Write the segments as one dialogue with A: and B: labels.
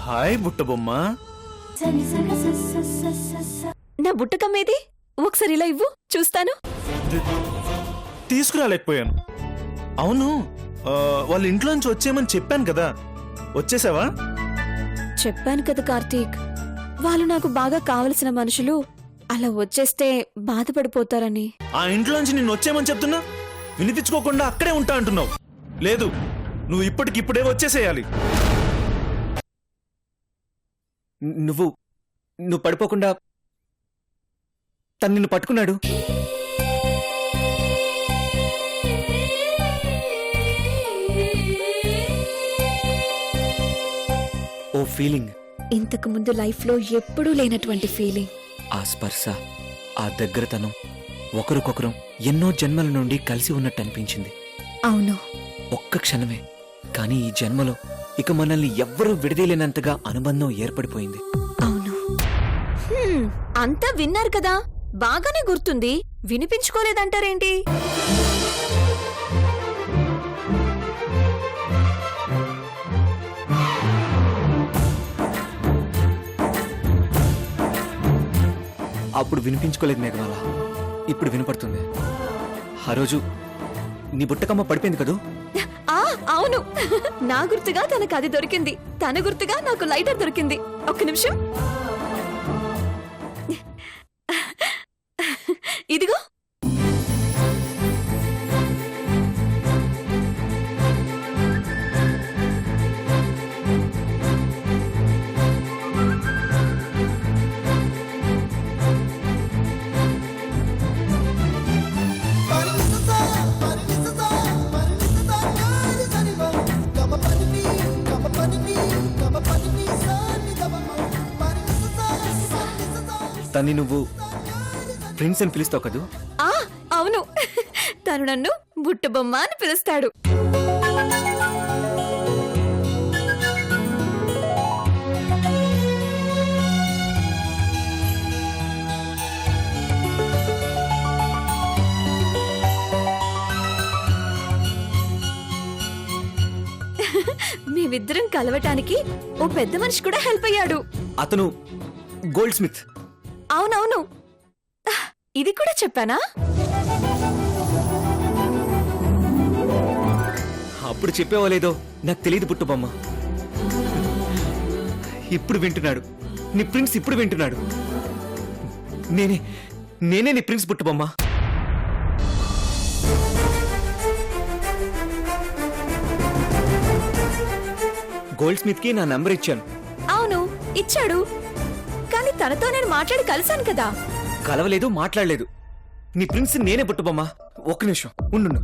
A: Hi బుట్టబొమ్మ.
B: నా బుట్టకమ్మేది? ఒకసారి ఇలా ఇవ్వు, చూస్తాను.
A: తీసుకురాలేకపోయాను. అవును, వాళ్ళ ఇంట్లో నుంచి వచ్చేయమని చెప్పాను కదా, వచ్చేసావా?
B: చెప్పాను కదా కార్తీక్, వాళ్ళు నాకు బాగా కావలసిన మనుషులు. అలా వచ్చేస్తే బాధపడిపోతారని.
A: ఆ ఇంట్లో నుంచి నిన్ను వచ్చేయమని చెప్తున్నా, వినిపించుకోకుండా అక్కడే ఉంటా అంటున్నావు. లేదు, నువ్వు ఇప్పటికిప్పుడే వచ్చేసేయాలి.
C: నువ్వు పడిపోకుండా తను నిన్ను పట్టుకున్నాడు. ఓ ఫీలింగ్,
B: ఇంతకు ముందు లైఫ్ లో ఎప్పుడూ లేనటువంటి ఫీలింగ్.
C: ఆ స్పర్శ, ఆ దగ్గరతనం, ఒకరికొకరం ఎన్నో జన్మల నుండి కలిసి ఉన్నట్టు అనిపించింది.
B: అవును,
C: ఒక్క క్షణమే, కానీ ఈ జన్మలో ఇక మనల్ని ఎవ్వరూ విడదీయలేనంతగా అనుబంధం ఏర్పడిపోయింది.
B: అవును. అంతా విన్నారు కదా, బాగానే గుర్తుంది. వినిపించుకోలేదంటారేంటి?
C: అప్పుడు వినిపించుకోలేదు మేఘమాల, ఇప్పుడు వినపడుతుంది. ఆ రోజు నీ బుట్టకమ్మ పడిపోయింది కదూ?
B: అవును, నా గుర్తుగా తనకు అది దొరికింది, తన గుర్తుగా నాకు లైటర్ దొరికింది. ఒక్క నిమిషం, ఇదిగో.
C: తన్ని నువ్వు ప్రిన్స్ అని పిలుస్తావు కదూ?
B: అవును, తను నన్ను బుట్టబొమ్మ అని పిలుస్తాడు. మేమిద్దరం కలవటానికి ఓ పెద్ద మనిషి కూడా హెల్ప్ అయ్యాడు.
C: అతను గోల్డ్ స్మిత్.
B: అవునవును, ఇది కూడా చెప్పానా?
C: అప్పుడు చెప్పేవో లేదో నాకు తెలియదు బుట్టబొమ్మ. ఇప్పుడు వింటున్నాడు, నీ ప్రిన్స్ ఇప్పుడు వింటున్నాడు. నేనే నీ ప్రిన్స్ బుట్టబొమ్మ. గోల్డ్ స్మిత్ కి నా నంబర్ ఇచ్చాను.
B: అవును, ఇచ్చాడు. కానీ తనతో నేను మాట్లాడి కలిశాను కదా.
C: కలవలేదు, మాట్లాడలేదు. నీ ప్రిన్స్ నేనే బుట్టబొమ్మ. ఒక్క నిమిషం ఉండు.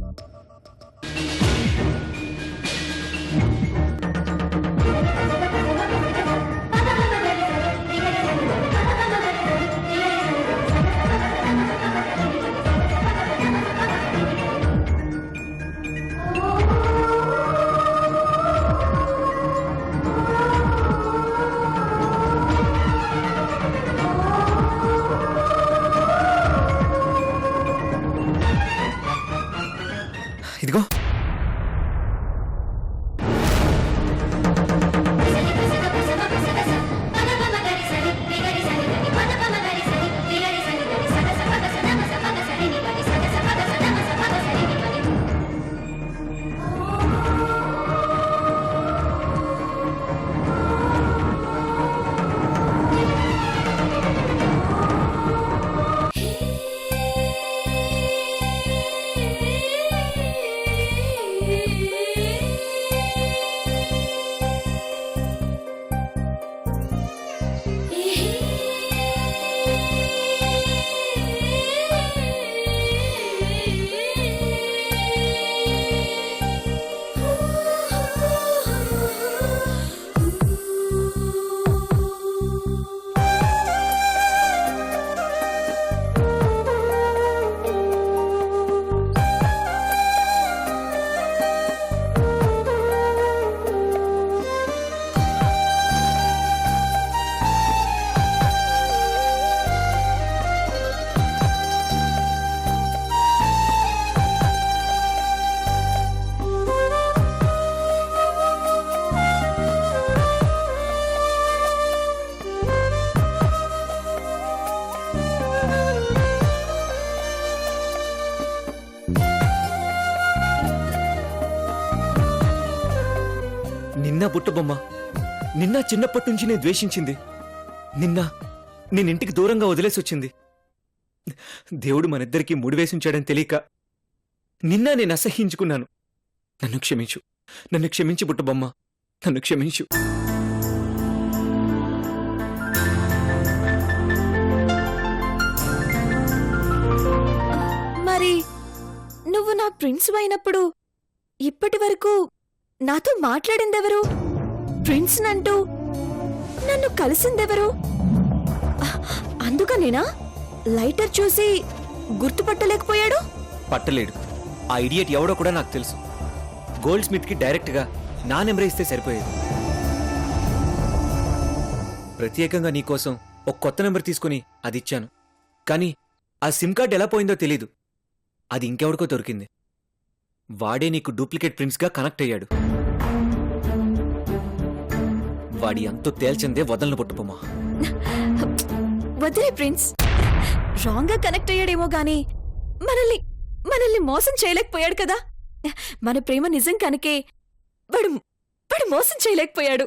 C: నిన్న బుట్టబొమ్మ, నిన్న చిన్నప్పటి నుంచి నేను ద్వేషించింది, నిన్న నేనింటికి దూరంగా వదిలేసి వచ్చింది. దేవుడు మనిద్దరికీ ముడివేసించాడని తెలియక నిన్న నేను అసహ్యించుకున్నాను. నన్ను క్షమించు, నన్ను క్షమించు బుట్టబొమ్మ, నన్ను క్షమించు.
B: మరి నువ్వు నా ప్రిన్స్ అయినప్పుడు ఇప్పటి వరకు నాతో మాట్లాడిందెవరు? ప్రిన్స్ నంటూ నన్ను కలిసిందెవరు? అందుకనేనా లైటర్ చూసి గుర్తుపట్టలేకపోయాడు?
C: పట్టలేడు. ఆ ఇడియట్ ఎవడో కూడా నాకు తెలుసు. గోల్డ్ స్మిత్ కి డైరెక్ట్ గా నా నెంబర్ ఇస్తే సరిపోయేది. ప్రత్యేకంగా నీకోసం ఒక కొత్త నెంబర్ తీసుకుని అది ఇచ్చాను. కానీ ఆ సిమ్ కార్డ్ ఎలా పోయిందో తెలీదు. అది ఇంకెవడికో దొరికింది. వాడే నీకు డూప్లికేట్ ప్రిన్స్ గా కనెక్ట్ అయ్యాడు. వాడి అంతు తేల్చిందే వదలను పుట్టుపమ్మా.
B: వదిలే ప్రిన్స్. రాంగ్ గా కనెక్ట్ అయ్యాడేమో గాని మనల్ని మోసం చేయలేకపోయాడు కదా. మన ప్రేమ నిజం కనుకే వాడు మోసం చేయలేకపోయాడు.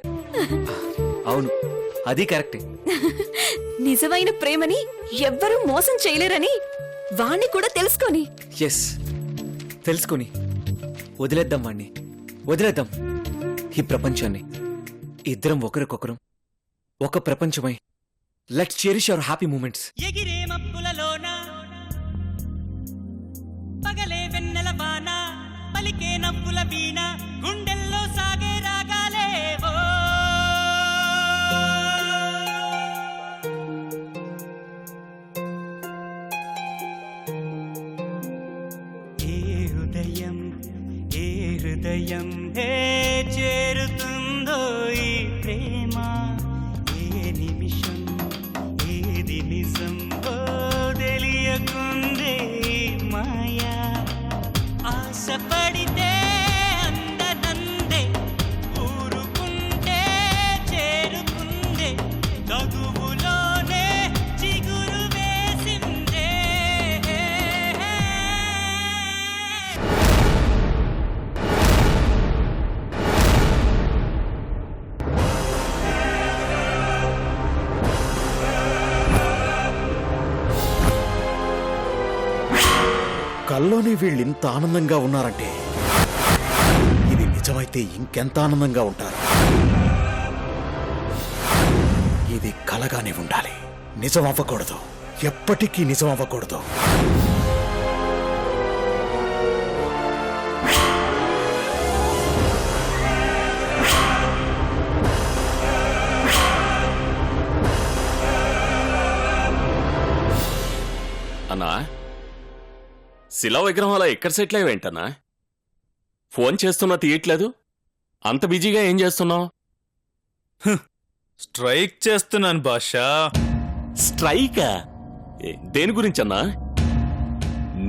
C: అవును, అది కరెక్టే.
B: నిజమైన ప్రేమని ఎవ్వరూ మోసం చేయలేరని వాణ్ణి కూడా తెలుసుకొని
C: ఎస్, తెలుసుకొని వదిలేద్దాం వాణ్ణి, వదిలేద్దాం ఈ ప్రపంచాన్ని. ఇద్దరం ఒకరికొకరం ఒక ప్రపంచమై let's cherish our happy moments.
D: ఎగిరే మబ్బులలోన పగలే వెన్నెల వాన, పలికే నవ్వుల వీణ, గుండెల్లో సాగే రాగాలేవో. ఏ ఉదయం ఏ హృదయం హే చేరుతుందో ఈ ప్రేమ, ఏ నిమిషం ఏది నిజం ఓ తెలియకుందే మాయా. ఆశపడితే అందనందే, ఊరుకుంటే చేరుకుందే, తగువులోనే చిగురు వేసిందే.
E: కల్లోనే వీళ్ళింత ఆనందంగా ఉన్నారంటే ఇది నిజమైతే ఇంకెంత ఆనందంగా ఉంటారు. ఇది కలగానే ఉండాలి, నిజం అవ్వకూడదు, ఎప్పటికీ నిజం అవ్వకూడదు.
F: అన్నా, శిలా విగ్రహం అలా ఎక్కడ సెటిల్ అయ్యేంటన్నా? ఫోన్ చేస్తున్నా తీయట్లేదు. అంత బిజీగా ఏం చేస్తున్నావు?
A: స్ట్రైక్ చేస్తున్నాను బాషా.
F: స్ట్రైకా? దేని గురించన్నా?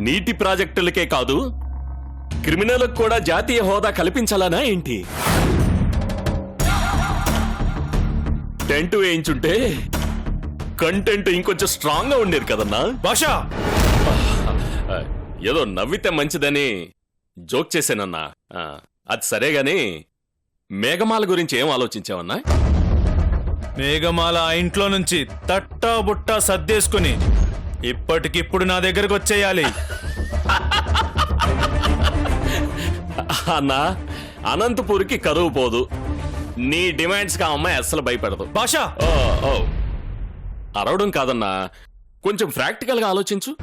F: నీటి ప్రాజెక్టులకే కాదు, క్రిమినల్కి కూడా జాతీయ హోదా కల్పించాలనా ఏంటి? టెంట్ వేయించుంటే కంటెంట్ ఇంకొంచెం స్ట్రాంగ్ గా ఉండేది కదన్నా.
A: బాషా,
F: ఏదో నవ్వితే మంచిదని జోక్ చేశానన్నా. అది సరేగాని మేఘమాల గురించి ఏం ఆలోచించావన్నా?
A: మేఘమాల ఆ ఇంట్లో నుంచి తట్టా బుట్టా సర్దేసుకుని ఇప్పటికిప్పుడు నా దగ్గరకు వచ్చేయాలి.
F: అన్నా, అనంతపూర్కి కరువు పోదు. నీ డిమాండ్స్ కి ఆ అమ్మాయి అస్సలు భయపడదు.
A: బాషా,
F: అరవడం కాదన్నా, కొంచెం ప్రాక్టికల్ గా ఆలోచించు.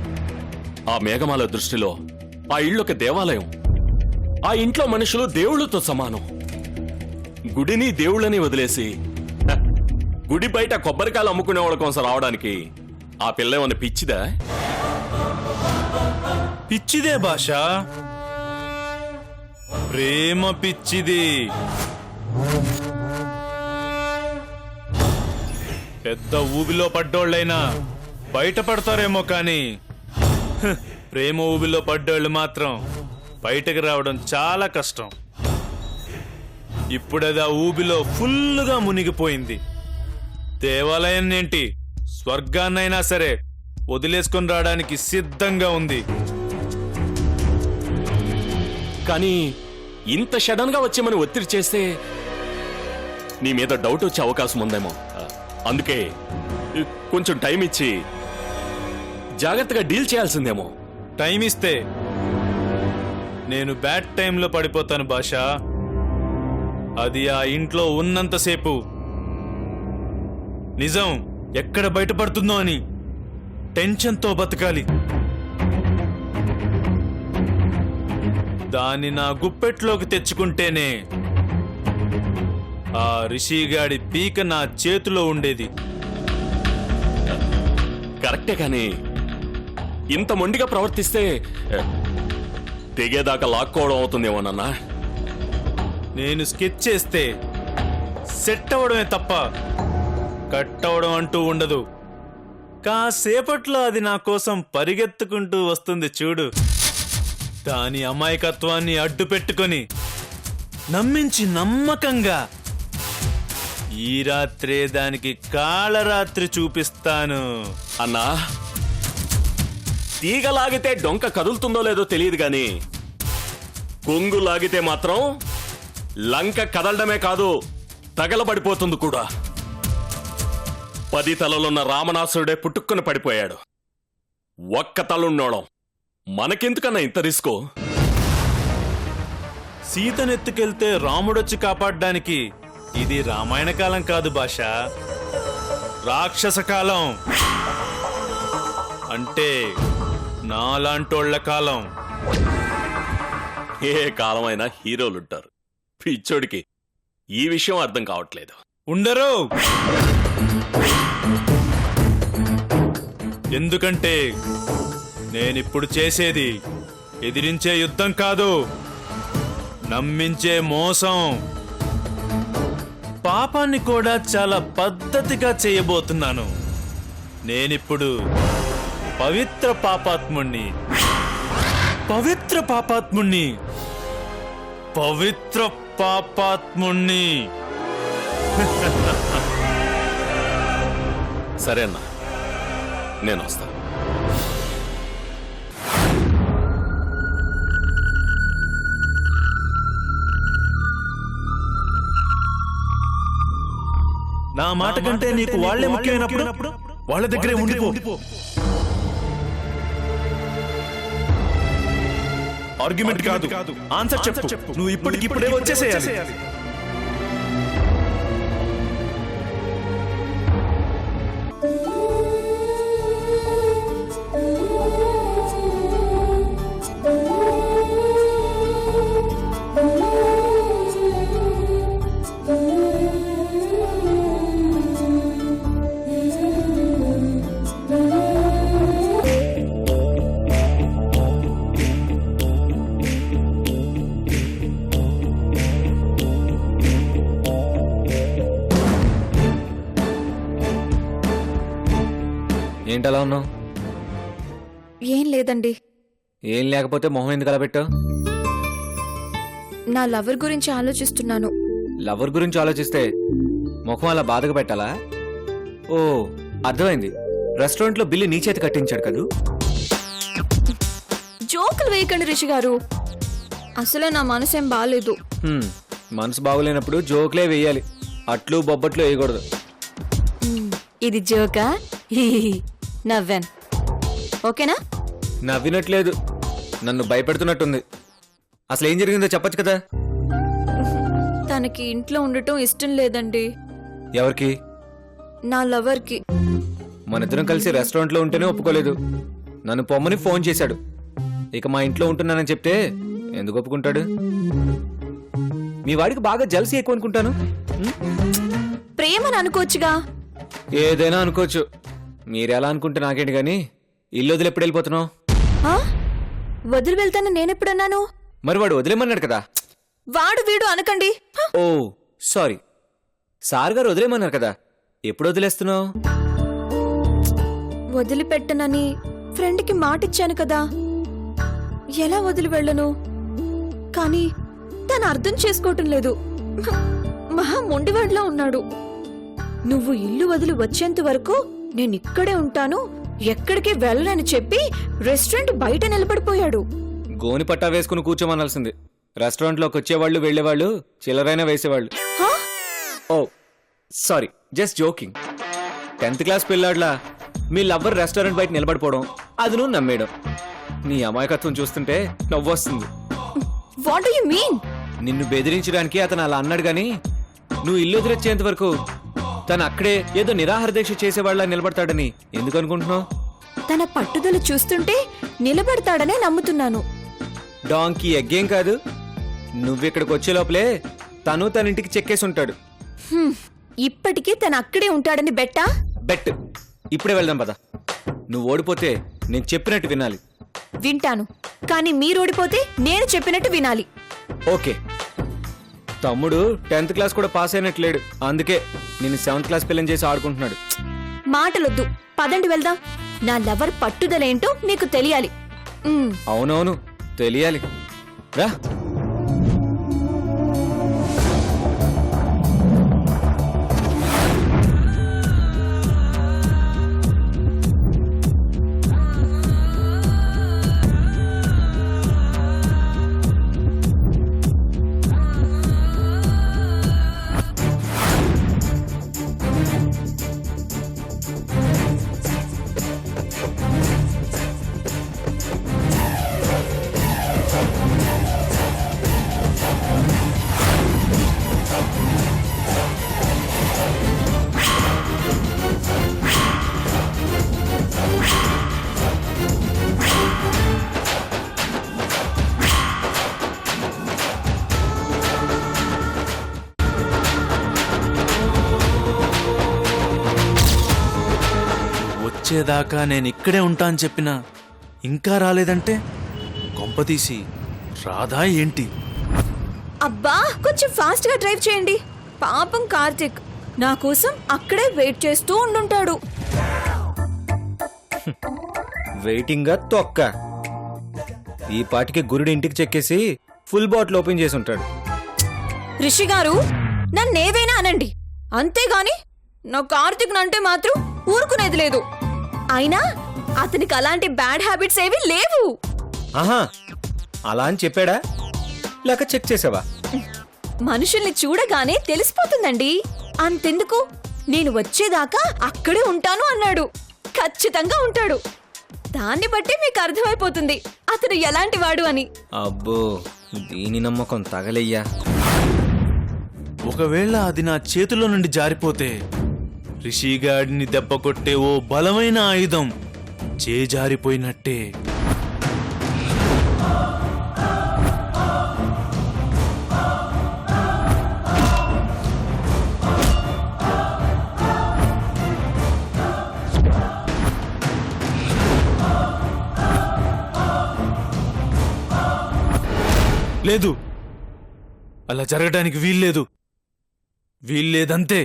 F: ఆ మేఘమాల దృష్టిలో ఆ ఇళ్ళొక దేవాలయం. ఆ ఇంట్లో మనుషులు దేవుళ్ళతో సమానం. గుడిని దేవుళ్ళని వదిలేసి గుడి బయట కొబ్బరికాయలు అమ్ముకునే వాళ్ళ కోసం రావడానికి ఆ పిల్ల ఏమన్నా పిచ్చిదా?
A: పిచ్చిదే బాషా, ప్రేమ పిచ్చిది. పెద్ద ఊబిలో పడ్డోళ్ళైనా బయటపడతారేమో కానీ ప్రేమ ఊబిలో పడ్డోళ్ళు మాత్రం బయటకు రావడం చాలా కష్టం. ఇప్పుడది ఆ ఊబిలో ఫుల్లుగా మునిగిపోయింది. దేవాలయం ఏంటి, స్వర్గాన్నైనా సరే వదిలేసుకొని రావడానికి సిద్ధంగా ఉంది.
F: కానీ ఇంత సడన్ గా వచ్చి మనం ఒత్తిడి చేస్తే నీ మీద డౌట్ వచ్చే అవకాశం ఉందేమో. అందుకే కొంచెం టైం ఇచ్చి జాగ్రత్తగా డీల్ చేయాల్సిందేమో.
A: టైం ఇస్తే నేను బ్యాడ్ టైంలో పడిపోతాను భాష. అది ఆ ఇంట్లో ఉన్నంతసేపు నిజం ఎక్కడ బయటపడుతుందో అని టెన్షన్తో బతకాలి. దాన్ని నా గుప్పెట్లోకి తెచ్చుకుంటేనే ఆ రిషిగాడి పీక నా చేతిలో ఉండేది.
F: కరెక్టే, కానీ ఇంత మొండిగా ప్రవర్తిస్తే తెగేదాకా లాక్కోవడం అవుతుందేమోనన్నా.
A: నేను స్కెచ్ చేస్తే సెట్ అవడమే తప్ప కట్ అవడం అంటూ ఉండదు. కాసేపట్లో అది నా కోసం పరిగెత్తుకుంటూ వస్తుంది చూడు. దాని అమాయకత్వాన్ని అడ్డు పెట్టుకొని నమ్మించి నమ్మకంగా ఈ రాత్రే దానికి కాళరాత్రి చూపిస్తాను.
F: అన్నా, తీగ లాగితే డొంక కదులుతుందో లేదో తెలియదు గాని కొంగు లాగితే మాత్రం లంక కదలడమే కాదు, తగలబడిపోతుంది కూడా. 10 తలలున్న రామనాసురుడే పుట్టుక్కుని పడిపోయాడు. ఒక్క తలున్నోళం మనకెందుకన్నా ఇంత రిస్కో?
A: సీతనెత్తుకెళ్తే రాముడొచ్చి కాపాడడానికి ఇది రామాయణ కాలం కాదు భాష, రాక్షస కాలం. అంటే నాలాంటోళ్ల కాలం.
F: ఏ కాలమైనా హీరోలుంటారు. పిచ్చోడికి ఈ విషయం అర్థం కావట్లేదు.
A: ఉండరు. ఎందుకంటే నేనిప్పుడు చేసేది ఎదిరించే యుద్ధం కాదు, నమ్మించే మోసం. పాపాన్ని కూడా చాలా పద్ధతిగా చేయబోతున్నాను. నేనిప్పుడు పవిత్ర పాపాత్ముణ్ణి. పవిత్ర పాపాత్ముణ్ణి. పవిత్ర పాపాత్ముణ్ణి.
F: సరే అన్నా, నేను వస్తా.
A: నా మాట కంటే నీకు వాళ్లే ముఖ్యమైనప్పుడు వాళ్ళ దగ్గరే ఉండిపో. ఆర్గ్యుమెంట్ కాదు, ఆన్సర్ చెప్పు. నువ్వు ఇప్పటికిప్పుడే వచ్చేసేయాలి.
C: ఏంటలా ఉన్నావు?
B: ఏం లేదండి.
C: ఏం లేకపోతే మొహం ఎందుకు అలా పెట్టావు?
B: నా లవర్ గురించి ఆలోచిస్తున్నాను.
C: లవర్ గురించి ఆలోచిస్తే ముఖం అలా బాధగా పెట్టాలా? ఓ, అర్థమైంది. రెస్టారెంట్లో బిల్లు నీ చేతి కట్టించాడు కదూ.
B: జోకులు వేయకండి రిషి గారు. అసలే నా మనసేం బాగాలేదు.
C: మనసు బాగోలేనప్పుడు జోకులే వేయాలి, అట్లు బొబ్బట్లు వేయకూడదు.
B: ఇది జోకా? నవ్వాన్. ఓకేనా?
C: నవ్వినట్లేదు, నన్ను భయపెడుతున్నట్టుంది. అసలు ఏం జరిగిందో చెప్పొచ్చు కదా.
B: తనకి ఇంట్లో ఉండటం ఇష్టం లేదండి.
C: ఎవరికి?
B: నా లవర్కి.
C: మనిద్దరం కలిసి రెస్టారెంట్లో ఉంటేనే ఒప్పుకోలేదు. నన్ను పొమ్మని ఫోన్ చేశాడు. ఇక మా ఇంట్లో ఉంటున్నానని చెప్తే ఎందుకు ఒప్పుకుంటాడు? మీ వాడికి బాగా జలసీ ఎక్కువ అనుకుంటాను.
B: ప్రేమని అనుకోవచ్చుగా.
C: ఏదైనా అనుకోవచ్చు, మీరెలా అనుకుంటే నాకేంటి గాని. ఇల్లు వదిలి ఎప్పుడు వెళ్ళిపోతున్నావు?
B: వదిలి వెళ్తానని నేనెప్పుడన్నాను?
C: మరి వాడు వదిలేమన్నాడు కదా.
B: వాడు వీడు అనకండి.
C: ఓ సారీ, సార్ గారు వదిలేమన్నారు కదా. ఎప్పుడు వదిలేస్తున్నావు?
B: వదిలిపెట్టనని ఫ్రెండ్కి మాటిచ్చాను కదా. ఎలా వదిలి వెళ్ళను? కానీ తను అర్థం చేసుకోవటం లేదు. మహా మొండివాడిలా ఉన్నాడు. నువ్వు ఇల్లు వదిలి వచ్చేంత వరకు నేనిక్కడే ఉంటాను, ఎక్కడికి వెళ్ళనని చెప్పి రెస్టారెంట్ బయట నిలబడిపోయాడు.
C: గోని పట్టా వేసుకుని కూర్చోమనాల్సింది. రెస్టారెంట్లోకి వచ్చేవాళ్ళు వెళ్లేవాళ్ళు చిల్లరైనా వేసేవాళ్ళు. Oh sorry, just joking. 10th class పిల్లాడ్లా మీ లవ్వర్ రెస్టారెంట్ బయట నిలబడిపోవడం అది నువ్వు నమ్మేయడం. నీ అమాయకత్వం చూస్తుంటే నవ్వొస్తుంది.
B: What do you mean?
C: నిన్ను బెదిరించడానికి అతను అలా అన్నాడు గాని నువ్వు ఇల్లు ఎదురొచ్చేంత వరకు తను అక్కడే ఏదో నిరాహార దీక్ష చేసేవాళ్ళ నిలబడతాడని ఎందుకు అనుకుంటున్నావు?
B: తన పట్టుదల చూస్తుంటే నిలబడతాడనే నమ్ముతున్నాను.
C: డాంకీ ఎగ్గేం కాదు. నువ్విక్కడికి వచ్చే లోపలే తను తన ఇంటికి చెక్కేసి ఉంటాడు.
B: ఇప్పటికీ తను అక్కడే ఉంటాడని బెట్టా?
C: బెట్. ఇప్పుడే వెళ్దాం పద. నువ్వు ఓడిపోతే నేను చెప్పినట్టు వినాలి.
B: వింటాను, కానీ మీరు ఓడిపోతే నేను చెప్పినట్టు వినాలి.
C: ఓకే. తమ్ముడు 10th క్లాస్ కూడా పాస్ అయినట్లేడు, అందుకే నేను 7th క్లాస్ పిల్లని చేసి ఆడుకుంటున్నాడు.
B: మాటలొద్దు, పదండి వెళ్దాం. నా లవర్ పట్టుదలేంటో మీకు తెలియాలి.
C: అవునవును, తెలియాలి. రా.
A: వచ్చేదాకా నేను ఇక్కడే ఉంటా అని చెప్పినా ఇంకా రాలేదంటే కొంపతీసి రాదా ఏంటి?
B: అబ్బా, కొంచెం ఫాస్ట్ గా డ్రైవ్ చేయండి. పాపం కార్తిక్ నా కోసం అక్కడే వెయిట్ చేస్తూ ఉండుంటాడు.
C: వెయిటింగ్ గా తొక్క. ఈ పాటికి గురుడి ఇంటికి చెక్కేసి ఫుల్ బాటిల్ ఓపెన్ చేసి ఉంటాడు.
B: రిషి గారు, నన్నేవైనా అనండి, అంతేగాని నా కార్తిక్ నంటే మాత్రం ఊరుకునేది లేదు. అయినా అతనికి అలాంటి బ్యాడ్ హ్యాబిట్స్ ఏవి లేవు.
C: ఆహా, అలా అని చెప్పాడా లేక చెక్ చేసావా?
B: మనుషుల్ని చూడగానే తెలిసిపోతుందండి. అంతెందుకు, నేను వచ్చేదాకా అక్కడే ఉంటాను అన్నాడు. ఖచ్చితంగా ఉంటాడు. దాన్ని బట్టి మీకు అర్థమైపోతుంది అతను ఎలాంటి వాడు అని.
C: అబ్బో, దీని నమ్మకం తగలయ్యా.
A: ఒకవేళ అది నా చేతిలో నుండి జారిపోతే రిషిగాడిని దెబ్బ కొట్టే ఓ బలమైన ఆయుధం చేజారిపోయినట్టే. లేదు, అలా జరగడానికి వీల్లేదంతే.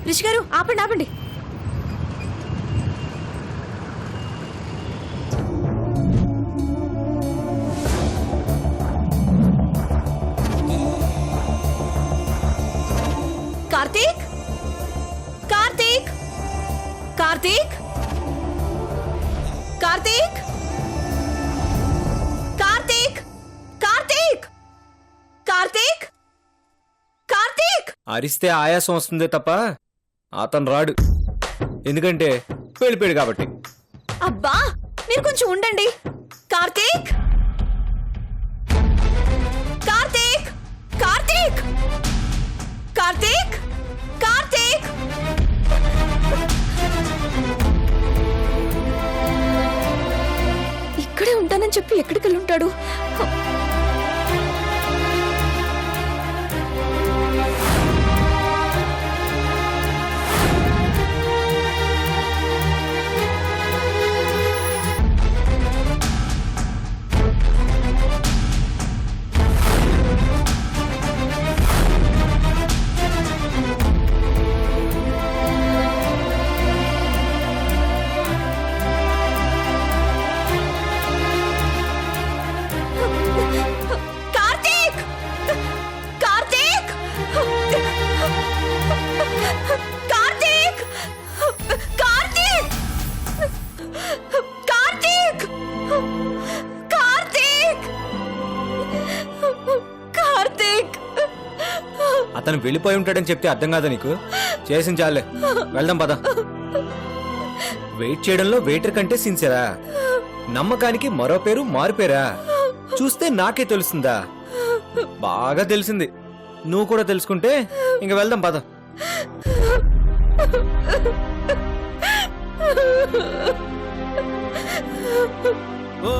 B: రిషి గారు, ఆపండి ఆపండి. కార్తీక్, కార్తీక్, కార్తీక్, కార్తీక్, కార్తీక్, కార్తీక్, కార్తీక్, కార్తీక్.
C: అరిస్తే ఆయాసం వస్తుందే తప్ప అతను రాడు. ఎందుకంటే వెళ్ళిపోయాడు కాబట్టి.
B: అబ్బా, మీరు కొంచెం ఉండండి. కార్తీక్, కార్తీక్, కార్తీక్, కార్తీక్, కార్తీక్. ఇక్కడే ఎక్కడికి వెళ్ళుంటాడు? కార్తీక్! కార్తీక్! కార్తీక్! కార్తీక్! కార్తీక్! కార్తీక్! కార్తీక్!
C: అతను వెళ్ళిపోయి ఉంటాడని చెప్తే అర్థం కాదా నీకు? చేసిన చాలే, వెళ్దాం పద. వెయిట్ చేయడంలో వెయిటర్ కంటే సిన్సియరా? నమ్మకానికి మరో పేరు మారుపేరా? చూస్తే నాకే తెలుస్తుందా? బాగా తెలిసింది. నువ్వు కూడా తెలుసుకుంటే ఇంక వెళ్దాం పద.
D: ఓ